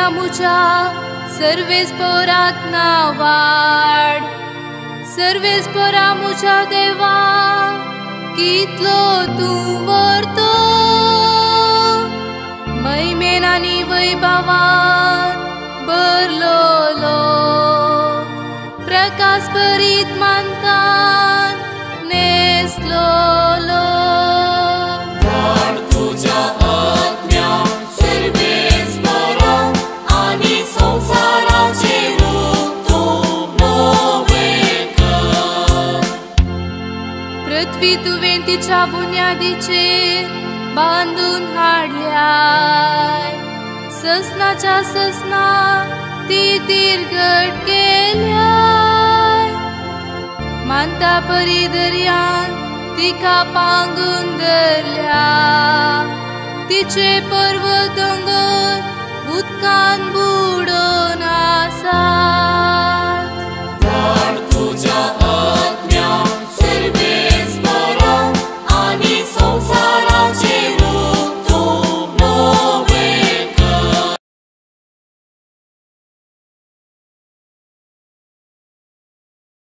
आमुच्या सर्वेस पोराक नावाड, सर्वेस पोरा मुच्या देवा कितलो तूं वर्तो, मैमेन आनी वैभवान भरलोलो, प्रकाश भरीत मानतान नेसलोलो. पृथ्वी तुवें तिच्या बुन्यादीचेर बांदून हाडल्याय, ससनाच्या ससना ती तिरगट केल्याय. मानता परी दर्यान तिका पांगून धरल्या, तिचे पर्वत दोंगर उदकान बुडोन आसा.